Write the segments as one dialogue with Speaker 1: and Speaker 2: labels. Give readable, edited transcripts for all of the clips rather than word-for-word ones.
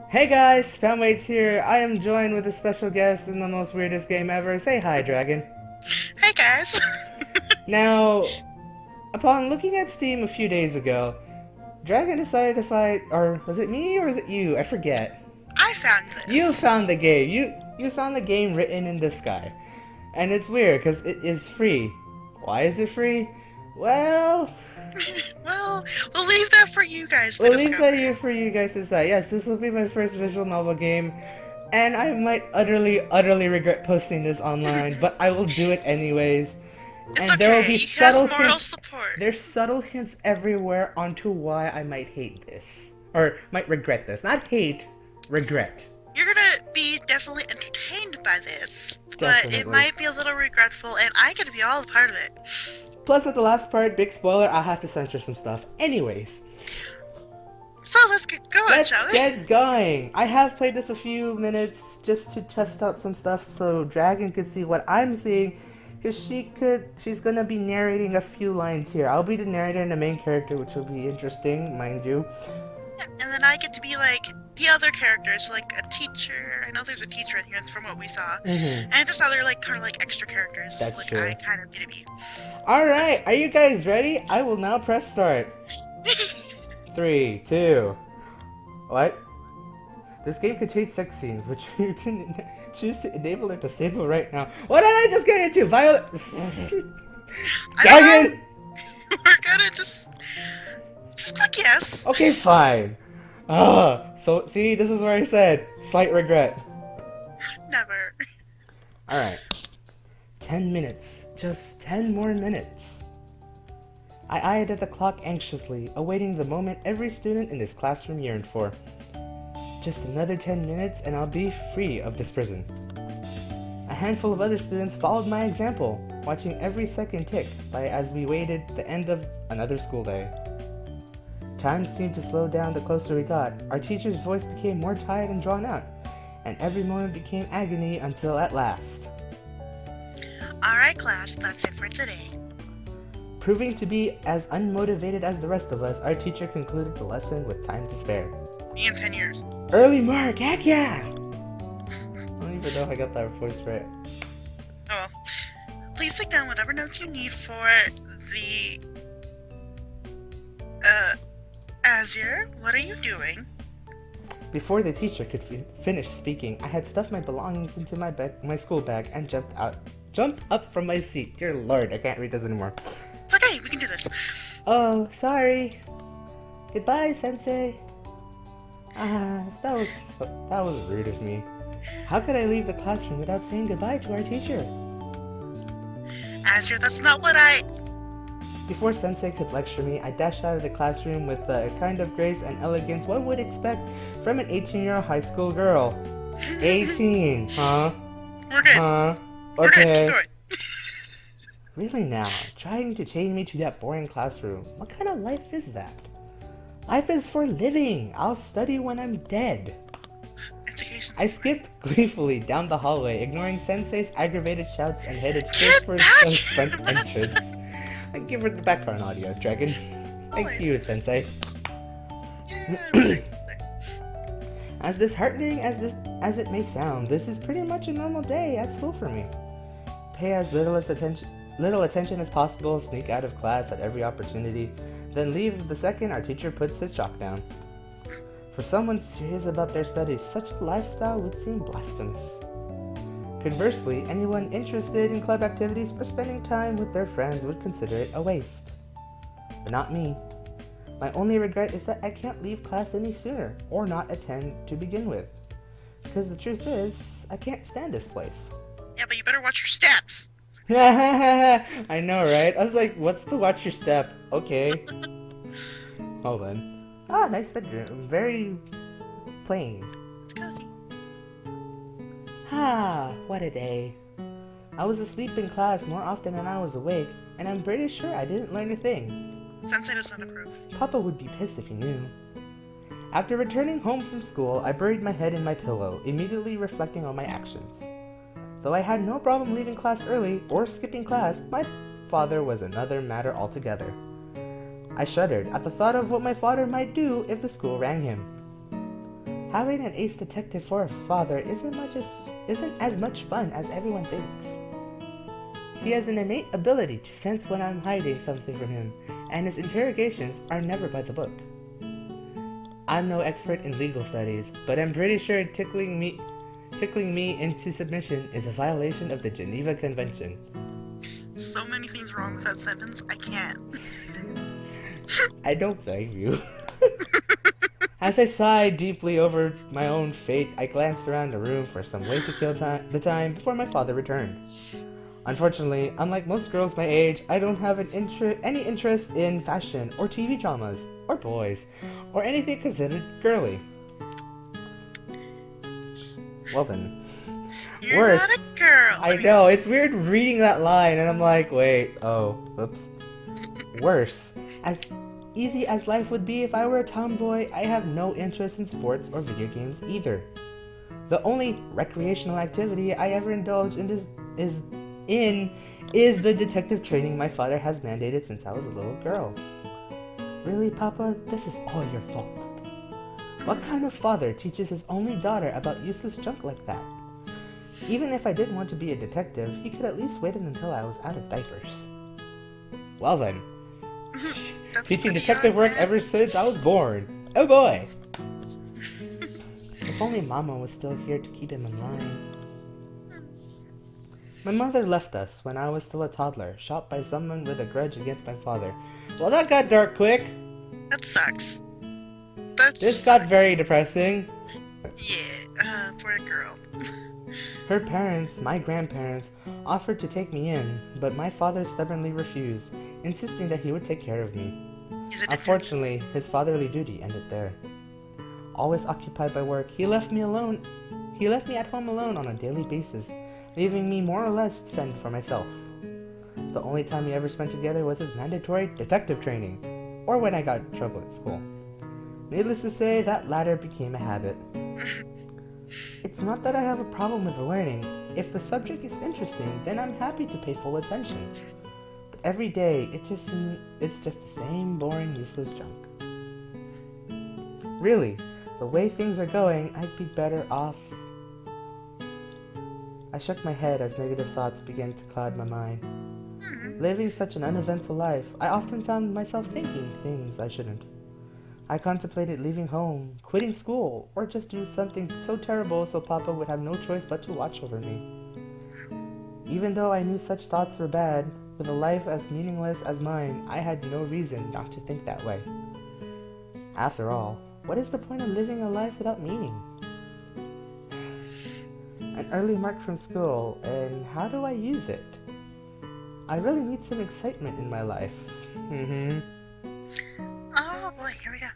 Speaker 1: Hey guys, Fanwaits here. I am joined with a special guest in the most weirdest game ever. Say hi, Dragon.
Speaker 2: Hey guys!
Speaker 1: Now, upon looking at Steam a few days ago, Dragon decided to fight, or was it me or was it you? I forget.
Speaker 2: I found
Speaker 1: You
Speaker 2: this.
Speaker 1: found the game. You found the game written in the sky, and it's weird because it is free. Why is it free? Well,
Speaker 2: Well, we'll leave that for you guys to
Speaker 1: we'll leave
Speaker 2: discover.
Speaker 1: that here for you guys to decide. Yes, this will be my first visual novel game, and I might utterly regret posting this online, but I will do it anyways.
Speaker 2: It's
Speaker 1: And there will
Speaker 2: okay,
Speaker 1: be
Speaker 2: he has
Speaker 1: subtle
Speaker 2: moral
Speaker 1: hints.
Speaker 2: support.
Speaker 1: There's subtle hints everywhere onto why I might hate this. Or might regret this. Not hate, regret.
Speaker 2: You're gonna be definitely entertained by this, but it
Speaker 1: Definitely.
Speaker 2: might be a little regretful, and I get to be all a part of it.
Speaker 1: Plus, at the last part, big spoiler, I'll have to censor some stuff. Anyways,
Speaker 2: So let's get going,
Speaker 1: let's
Speaker 2: shall we?
Speaker 1: get going. I have played this a few minutes just to test out some stuff so Dragon could see what I'm seeing. Because she's gonna be narrating a few lines here. I'll be the narrator and the main character, which will be interesting, mind you.
Speaker 2: Yeah, and then I get to be like the other characters, like a teacher. I know there's a teacher in here from what we saw,
Speaker 1: Mm-hmm.
Speaker 2: and just other like kind of like extra characters.
Speaker 1: That's
Speaker 2: Like
Speaker 1: true.
Speaker 2: I kind of get to be.
Speaker 1: Alright, are you guys ready? I will now press start. 3, 2. What? This game contains sex scenes, which you can choose to enable or disable right now. What did I just get into? Violet.
Speaker 2: I don't know.
Speaker 1: Dragon!
Speaker 2: We're gonna just click yes.
Speaker 1: Okay, fine. So see, this is where I said slight regret.
Speaker 2: Never.
Speaker 1: Alright. 10 minutes. Just 10 more minutes. I eyed at the clock anxiously, awaiting the moment every student in this classroom yearned for. Just another 10 minutes and I'll be free of this prison. A handful of other students followed my example, watching every second tick by as we waited the end of another school day. Time seemed to slow down the closer we got. Our teacher's voice became more tired and drawn out, and every moment became agony until at last.
Speaker 2: Alright, class, that's it for today.
Speaker 1: Proving to be as unmotivated as the rest of us, our teacher concluded the lesson with time to spare.
Speaker 2: And 10 years.
Speaker 1: Early mark, heck yeah! I don't even know if I got that voice right.
Speaker 2: Oh well. Please take down whatever notes you need for the. Azir, what are you doing?
Speaker 1: Before the teacher could finish speaking, I had stuffed my belongings into my school bag, and jumped up from my seat. Dear Lord, I can't read this anymore.
Speaker 2: It's okay, we can do this.
Speaker 1: Oh, sorry. Goodbye, Sensei. That was rude of me. How could I leave the classroom without saying goodbye to our teacher?
Speaker 2: Azir, that's not what I.
Speaker 1: Before Sensei could lecture me, I dashed out of the classroom with the kind of grace and elegance one would expect from an 18-year-old high school girl. 18, huh?
Speaker 2: We're good.
Speaker 1: Huh?
Speaker 2: We're good, keep
Speaker 1: Okay.
Speaker 2: going.
Speaker 1: Really now, trying to chain me to that boring classroom. What kind of life is that? Life is for living. I'll study when I'm dead.
Speaker 2: Education's
Speaker 1: I
Speaker 2: important.
Speaker 1: skipped gleefully down the hallway, ignoring Sensei's aggravated shouts and headed straight
Speaker 2: Get
Speaker 1: for
Speaker 2: back
Speaker 1: the
Speaker 2: here!
Speaker 1: front entrance. I give her the background audio, Dragon. Thank
Speaker 2: Always.
Speaker 1: you, Sensei.
Speaker 2: Yeah, relax.
Speaker 1: As disheartening as it may sound, this is pretty much a normal day at school for me. Pay as little attention as possible, sneak out of class at every opportunity, then leave the second our teacher puts his chalk down. For someone serious about their studies, such a lifestyle would seem blasphemous. Conversely, anyone interested in club activities or spending time with their friends would consider it a waste. But not me. My only regret is that I can't leave class any sooner, or not attend to begin with. Because the truth is, I can't stand this place.
Speaker 2: Yeah, but you better watch your steps.
Speaker 1: I know, right? I was like, what's to watch your step? Okay. Hold on. Ah, nice bedroom. Very plain.
Speaker 2: It's cozy.
Speaker 1: Ah, what a day. I was asleep in class more often than I was awake, and I'm pretty sure I didn't learn a thing.
Speaker 2: Sensei doesn't approve.
Speaker 1: Papa would be pissed if he knew. After returning home from school, I buried my head in my pillow, immediately reflecting on my actions. Though I had no problem leaving class early or skipping class, my father was another matter altogether. I shuddered at the thought of what my father might do if the school rang him. Having an ace detective for a father isn't as much fun as everyone thinks. He has an innate ability to sense when I'm hiding something from him, and his interrogations are never by the book. I'm no expert in legal studies, but I'm pretty sure tickling me into submission is a violation of the Geneva Convention.
Speaker 2: So many things wrong with that sentence, I can't.
Speaker 1: I don't blame you. As I sighed deeply over my own fate, I glanced around the room for some way to kill the time before my father returned. Unfortunately, unlike most girls my age, I don't have any interest in fashion or TV dramas or boys or anything considered girly. Well then.
Speaker 2: You're
Speaker 1: Worse.
Speaker 2: not a girl.
Speaker 1: I know, it's weird reading that line and I'm like, wait, oh, whoops. Worse. As easy as life would be if I were a tomboy, I have no interest in sports or video games either. The only recreational activity I ever indulge in is the detective training my father has mandated since I was a little girl. Really, Papa? This is all your fault. What kind of father teaches his only daughter about useless junk like that? Even if I didn't want to be a detective, he could at least wait until I was out of diapers. Well then. Teaching detective work ever since I was born. Oh boy! If only Mama was still here to keep him in line. My mother left us when I was still a toddler, shot by someone with a grudge against my father. Well, that got dark quick.
Speaker 2: That sucks.
Speaker 1: This got very depressing.
Speaker 2: Yeah, poor girl.
Speaker 1: Her parents, my grandparents, offered to take me in, but my father stubbornly refused, insisting that he would take care of me. Unfortunately, his fatherly duty ended there. Always occupied by work, he left me alone. He left me at home alone on a daily basis, leaving me more or less to fend for myself. The only time we ever spent together was his mandatory detective training, or when I got in trouble at school. Needless to say, that latter became a habit. It's not that I have a problem with learning. If the subject is interesting, then I'm happy to pay full attention. But every day, it's just the same boring, useless junk. Really, the way things are going, I'd be better off. I shook my head as negative thoughts began to cloud my mind. Living such an uneventful life, I often found myself thinking things I shouldn't. I contemplated leaving home, quitting school, or just do something so terrible so Papa would have no choice but to watch over me. Even though I knew such thoughts were bad, with a life as meaningless as mine, I had no reason not to think that way. After all, what is the point of living a life without meaning? An early mark from school, and how do I use it? I really need some excitement in my life.
Speaker 2: Oh boy, here we go.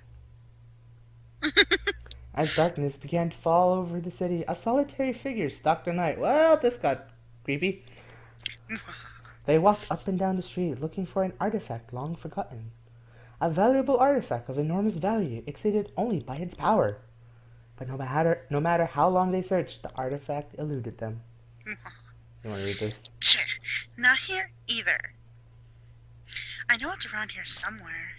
Speaker 1: As darkness began to fall over the city, a solitary figure stalked the night. Well, this got creepy. They walked up and down the street looking for an artifact long forgotten. A valuable artifact of enormous value, exceeded only by its power. But no matter how long they searched, the artifact eluded them. You want to read this?
Speaker 2: Sure. Not here either. I know it's around here somewhere.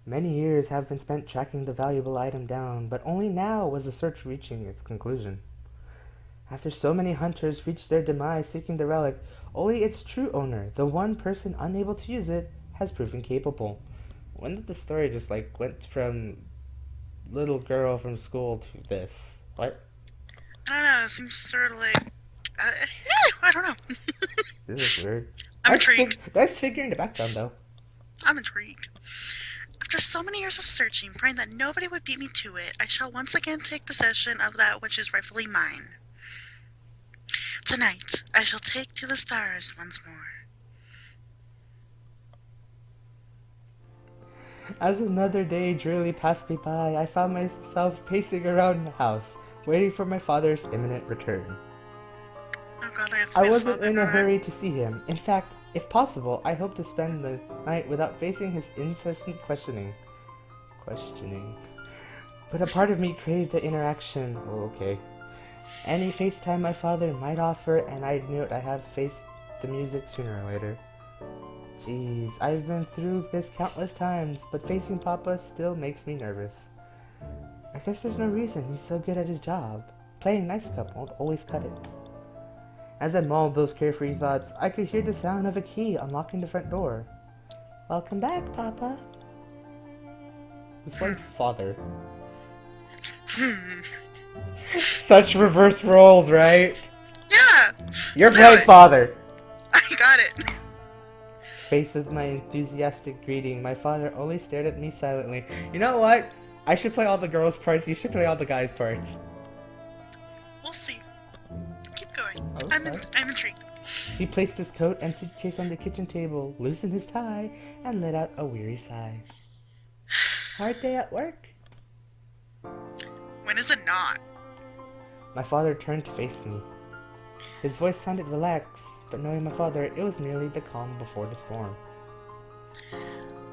Speaker 1: Many years have been spent tracking the valuable item down, but only now was the search reaching its conclusion. After so many hunters reached their demise seeking the relic, only its true owner, the one person unable to use it, has proven capable. When did the story just went from little girl from school to this? What?
Speaker 2: I don't know, it seems sort of like... I don't know.
Speaker 1: This is weird.
Speaker 2: I'm intrigued.
Speaker 1: Nice figure in the background, though.
Speaker 2: I'm intrigued. After so many years of searching, praying that nobody would beat me to it, I shall once again take possession of that which is rightfully mine. Tonight, I shall take to the stars once more.
Speaker 1: As another day drearily passed me by, I found myself pacing around the house, waiting for my father's imminent return.
Speaker 2: Oh God,
Speaker 1: I wasn't in a hurry to see him. In fact, if possible, I hoped to spend the night without facing his incessant questioning. But a part of me craved the interaction. Oh, okay. Any FaceTime my father might offer, and I knew I'd have faced the music sooner or later. Jeez, I've been through this countless times, but facing Papa still makes me nervous. I guess there's no reason he's so good at his job. Playing nice cup won't always cut it. As I mulled those carefree thoughts, I could hear the sound of a key unlocking the front door. Welcome back, Papa. He's playing father. Such reverse roles, right?
Speaker 2: Yeah!
Speaker 1: You're
Speaker 2: let's do
Speaker 1: playing
Speaker 2: it.
Speaker 1: father.
Speaker 2: I got it.
Speaker 1: Faced with my enthusiastic greeting, my father only stared at me silently. You know what? I should play all the girls' parts, you should play all the guys' parts.
Speaker 2: We'll see. Keep going.
Speaker 1: Okay.
Speaker 2: I'm intrigued.
Speaker 1: He placed his coat and suitcase on the kitchen table, loosened his tie, and let out a weary sigh. Hard day at work?
Speaker 2: When is it not?
Speaker 1: My father turned to face me. His voice sounded relaxed, but knowing my father, it was merely the calm before the storm.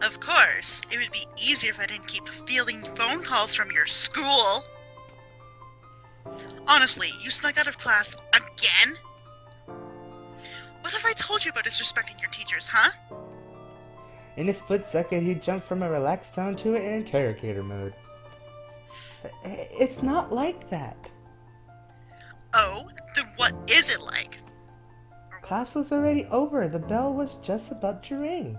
Speaker 2: Of course. It would be easier if I didn't keep fielding phone calls from your school. Honestly, you snuck out of class again? What have I told you about disrespecting your teachers, huh?
Speaker 1: In a split second, he jumped from a relaxed tone to an interrogator mode. It's not like that.
Speaker 2: Oh, then what is it like?
Speaker 1: Class was already over. The bell was just about to ring.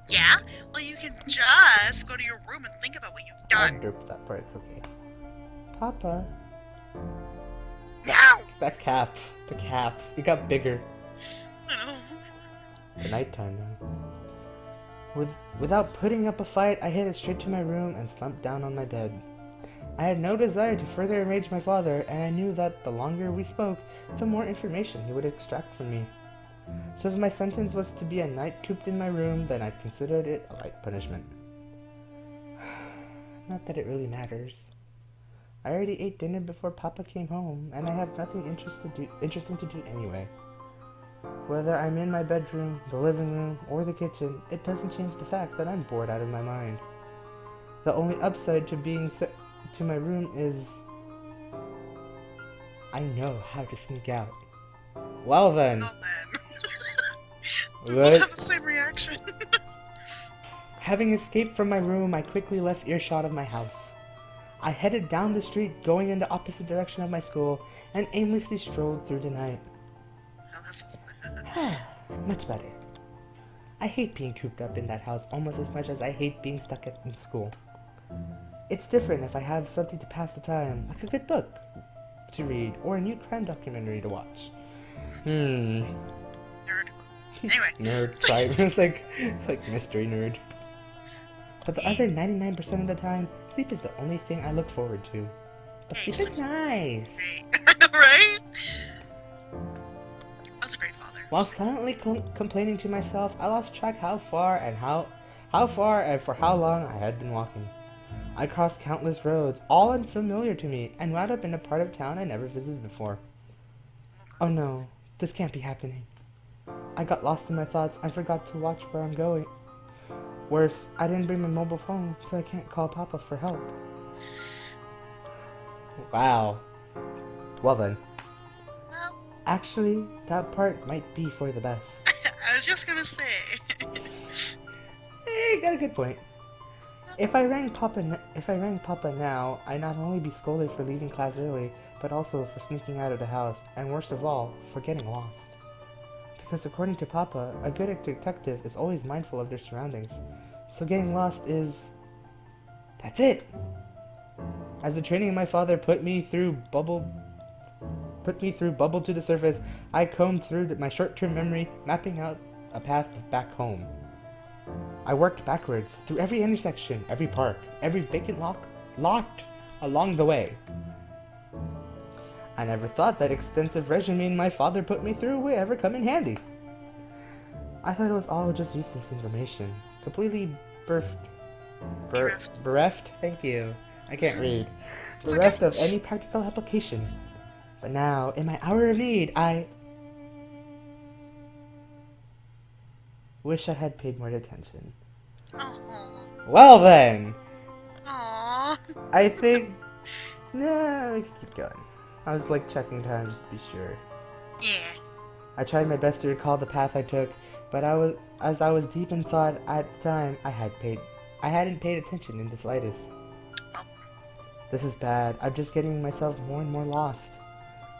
Speaker 2: Yeah? Well, you can just go to your room and think about what you've
Speaker 1: I'll
Speaker 2: done.
Speaker 1: derp that part, it's okay. Papa.
Speaker 2: Now!
Speaker 1: The caps. It got bigger.
Speaker 2: I know.
Speaker 1: The nighttime now. Without putting up a fight, I headed straight to my room and slumped down on my bed. I had no desire to further enrage my father, and I knew that the longer we spoke, the more information he would extract from me. So if my sentence was to be a night cooped in my room, then I considered it a light punishment. Not that it really matters. I already ate dinner before Papa came home, and I have nothing interesting to do anyway. Whether I'm in my bedroom, the living room, or the kitchen, it doesn't change the fact that I'm bored out of my mind. The only upside to being sent to my room is I know how to sneak out. Well then.
Speaker 2: Oh man. We
Speaker 1: What?
Speaker 2: both have the same reaction.
Speaker 1: Having escaped from my room, I quickly left earshot of my house. I headed down the street, going in the opposite direction of my school, and aimlessly strolled through the night.
Speaker 2: Oh, that's
Speaker 1: Much better. I hate being cooped up in that house almost as much as I hate being stuck in school. It's different if I have something to pass the time, like a good book to read or a new crime documentary to watch.
Speaker 2: nerd. Anyway.
Speaker 1: Nerd, sorry. It's like mystery nerd. But the other 99% of the time, sleep is the only thing I look forward to. But
Speaker 2: Hey,
Speaker 1: sleep is nice.
Speaker 2: Great. I know, right? I was a great father.
Speaker 1: While silently complaining to myself, I lost track how far and for how long I had been walking. I crossed countless roads, all unfamiliar to me, and wound up in a part of town I never visited before. Oh no, this can't be happening. I got lost in my thoughts and forgot to watch where I'm going. Worse, I didn't bring my mobile phone, so I can't call Papa for help. Wow. Well then.
Speaker 2: Well,
Speaker 1: Actually, that part might be for the best.
Speaker 2: I was just gonna say.
Speaker 1: You got a good point. If I rang Papa now, I'd not only be scolded for leaving class early, but also for sneaking out of the house, and worst of all, for getting lost. Because according to Papa, a good detective is always mindful of their surroundings, so getting lost is... that's it! As the training my father put me through bubble to the surface, I combed through my short-term memory, mapping out a path back home. I worked backwards, through every intersection, every park, every vacant lot along the way. I never thought that extensive regimen my father put me through would ever come in handy. I thought it was all just useless information, completely bereft, thank you, I can't read, bereft of any practical application. But now, in my hour of need, I wish I had paid more attention.
Speaker 2: Oh.
Speaker 1: Well then,
Speaker 2: Aww.
Speaker 1: I think, nah, we can keep going. I was like checking time just to be sure.
Speaker 2: Yeah.
Speaker 1: I tried my best to recall the path I took, but as I was deep in thought at the time, I hadn't paid attention in the slightest.
Speaker 2: Well,
Speaker 1: This is bad. I'm just getting myself more and more lost.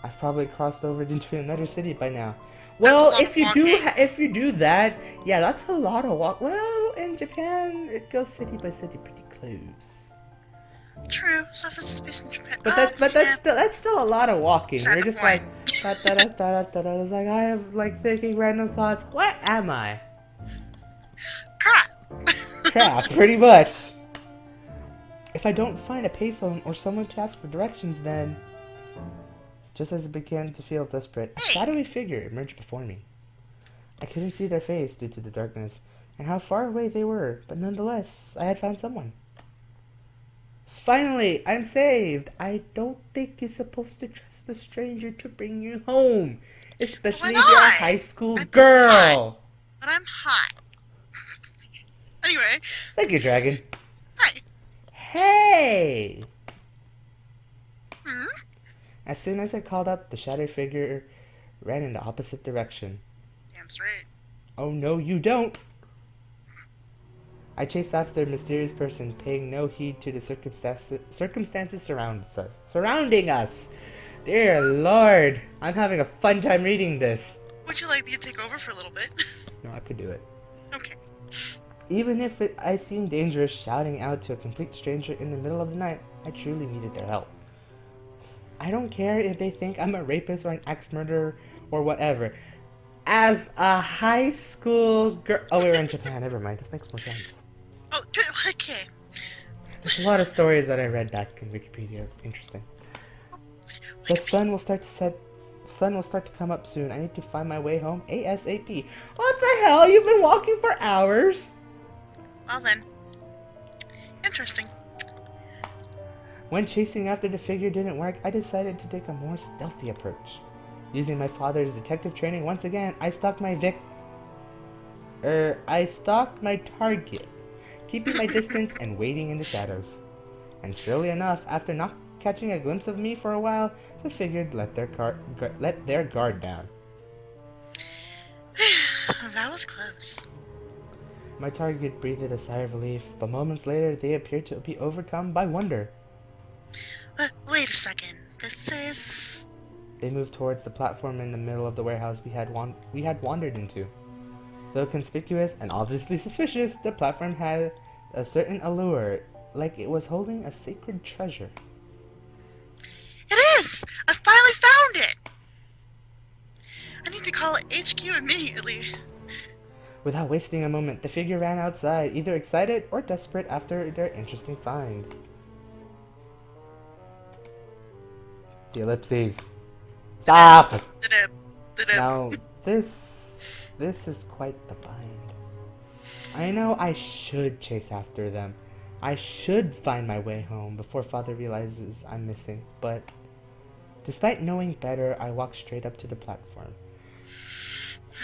Speaker 1: I've probably crossed over into another city by now. Well, if you do that, yeah, that's a lot of walk. Well, in Japan, it goes city by city pretty close.
Speaker 2: True. So if this is based in Japan,
Speaker 1: But that's still a lot of walking.
Speaker 2: Is that
Speaker 1: You're
Speaker 2: the
Speaker 1: just
Speaker 2: point?
Speaker 1: like da da da da da da. It's like I have like thinking random thoughts. What am I?
Speaker 2: Crap.
Speaker 1: Crap, pretty much. If I don't find a payphone or someone to ask for directions, then... Just as I began to feel desperate, a shadowy figure emerged before me. I couldn't see their face due to the darkness, and how far away they were, but nonetheless, I had found someone. Finally, I'm saved! I don't think you're supposed to trust a stranger to bring you home, especially if you're a high school girl!
Speaker 2: But I'm hot. Anyway.
Speaker 1: Thank you, Dragon.
Speaker 2: Hi.
Speaker 1: Hey!
Speaker 2: Hmm?
Speaker 1: As soon as I called out, the shadowy figure ran in the opposite direction.
Speaker 2: Damn straight.
Speaker 1: Oh no, you don't! I chased after the mysterious person, paying no heed to the circumstances surrounding us. Dear Lord, I'm having a fun time reading this.
Speaker 2: Would you like me to take over for a little bit?
Speaker 1: No, I could do it.
Speaker 2: Okay.
Speaker 1: Even if I seemed dangerous, shouting out to a complete stranger in the middle of the night, I truly needed their help. I don't care if they think I'm a rapist or an axe-murderer or whatever. As a high school girl... Oh, we were in Japan. Never mind. This makes more sense.
Speaker 2: Oh, okay.
Speaker 1: There's a lot of stories that I read back in Wikipedia. It's interesting. The sun will start to come up soon. I need to find my way home ASAP. What the hell? You've been walking for hours?
Speaker 2: Well then. Interesting.
Speaker 1: When chasing after the figure didn't work, I decided to take a more stealthy approach. Using my father's detective training once again, I stalked my target, keeping my distance and waiting in the shadows. And surely enough, after not catching a glimpse of me for a while, the figure let their guard down.
Speaker 2: That was close.
Speaker 1: My target breathed a sigh of relief, but moments later they appeared to be overcome by wonder.
Speaker 2: Wait a second. This is...
Speaker 1: They moved towards the platform in the middle of the warehouse we had wandered into. Though conspicuous and obviously suspicious, the platform had a certain allure, like it was holding a sacred treasure.
Speaker 2: It is! I finally found it! I need to call HQ immediately.
Speaker 1: Without wasting a moment, the figure ran outside, either excited or desperate after their interesting find. The ellipses. Stop! Now, this is quite the bind. I know I should chase after them. I should find my way home before Father realizes I'm missing, but despite knowing better, I walk straight up to the platform.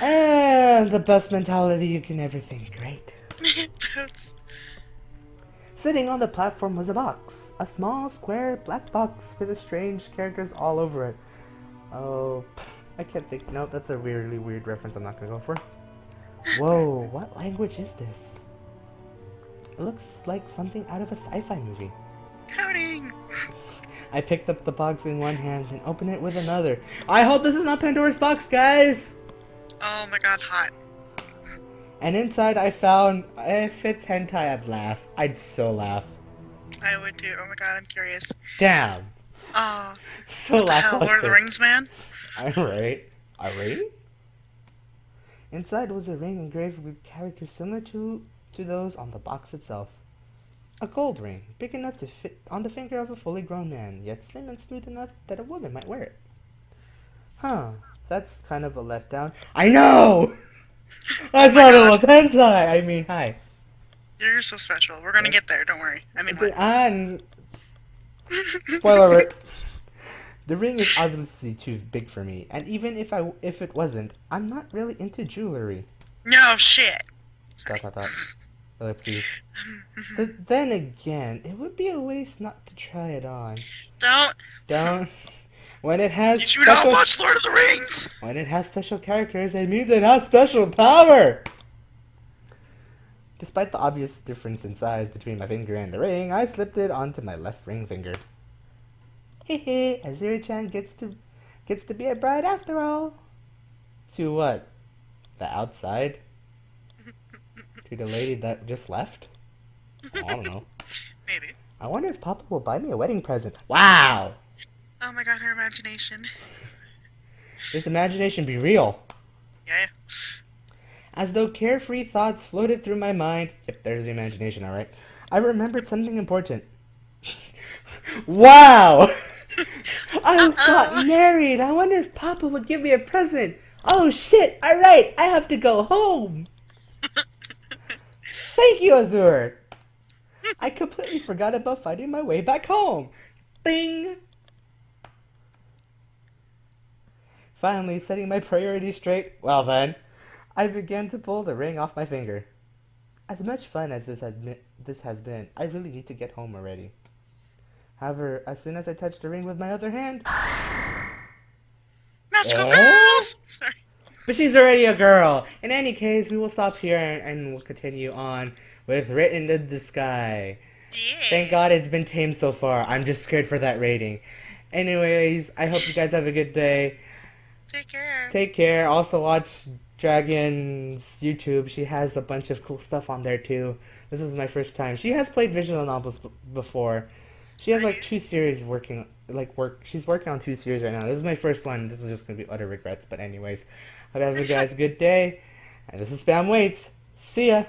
Speaker 1: And the best mentality you can ever think, right? Sitting on the platform was a box. A small, square, black box with strange characters all over it. Oh, I can't think. No, that's a really weird reference I'm not gonna go for. Whoa, what language is this? It looks like something out of a sci-fi movie.
Speaker 2: Coding!
Speaker 1: I picked up the box in one hand and opened it with another. I hope this is not Pandora's box, guys!
Speaker 2: Oh my god, hot.
Speaker 1: And inside I found, if it's hentai, I'd laugh. I'd so laugh.
Speaker 2: I would too. Oh my god, I'm curious.
Speaker 1: Damn.
Speaker 2: Oh.
Speaker 1: So
Speaker 2: What the hell,
Speaker 1: lackluster.
Speaker 2: Lord of the Rings, man?
Speaker 1: Alright. A ring? Inside was a ring engraved with characters similar to those on the box itself. A gold ring, big enough to fit on the finger of a fully grown man, yet slim and smooth enough that a woman might wear it. Huh. That's kind of a letdown. I know! I thought it was hentai! I mean, hi.
Speaker 2: You're so special. We're gonna get there, don't worry. I mean, what?
Speaker 1: And... Spoiler alert. The ring is obviously too big for me, and even if it wasn't, I'm not really into jewelry.
Speaker 2: No shit!
Speaker 1: Ellipses. But then again, it would be a waste not to try it on.
Speaker 2: Don't.
Speaker 1: When it has
Speaker 2: Did you not watch Lord of the Rings?
Speaker 1: When it has special characters, it means it has special power! Despite the obvious difference in size between my finger and the ring, I slipped it onto my left ring finger. Hehe, Azuri-chan gets to be a bride after all. To what? The outside? To the lady that just left? Oh, I don't know.
Speaker 2: Maybe.
Speaker 1: I wonder if Papa will buy me a wedding present. Wow!
Speaker 2: Oh my god, her imagination.
Speaker 1: This imagination be real.
Speaker 2: Yeah.
Speaker 1: As though carefree thoughts floated through my mind. Yep, there's the imagination, alright. I remembered something important. Wow! I got married. I wonder if Papa would give me a present. Oh shit! Alright, I have to go home. Thank you, Azur. I completely forgot about finding my way back home. Ding! Finally, setting my priorities straight, well then, I began to pull the ring off my finger. As much fun as this has been, I really need to get home already. However, as soon as I touched the ring with my other hand...
Speaker 2: Magical girls! Sorry.
Speaker 1: But she's already a girl. In any case, we will stop here and we'll continue on with Written in the Sky.
Speaker 2: Yeah.
Speaker 1: Thank God it's been tame so far. I'm just scared for that rating. Anyways, I hope you guys have a good day.
Speaker 2: Take care.
Speaker 1: Take care. Also watch Dragan's YouTube. She has a bunch of cool stuff on there too. This is my first time. She has played visual novels before. She has like 2 series working. She's working on 2 series right now. This is my first one. This is just gonna be utter regrets. But anyways, hope you guys a good day. And this is Spam Waits. See ya.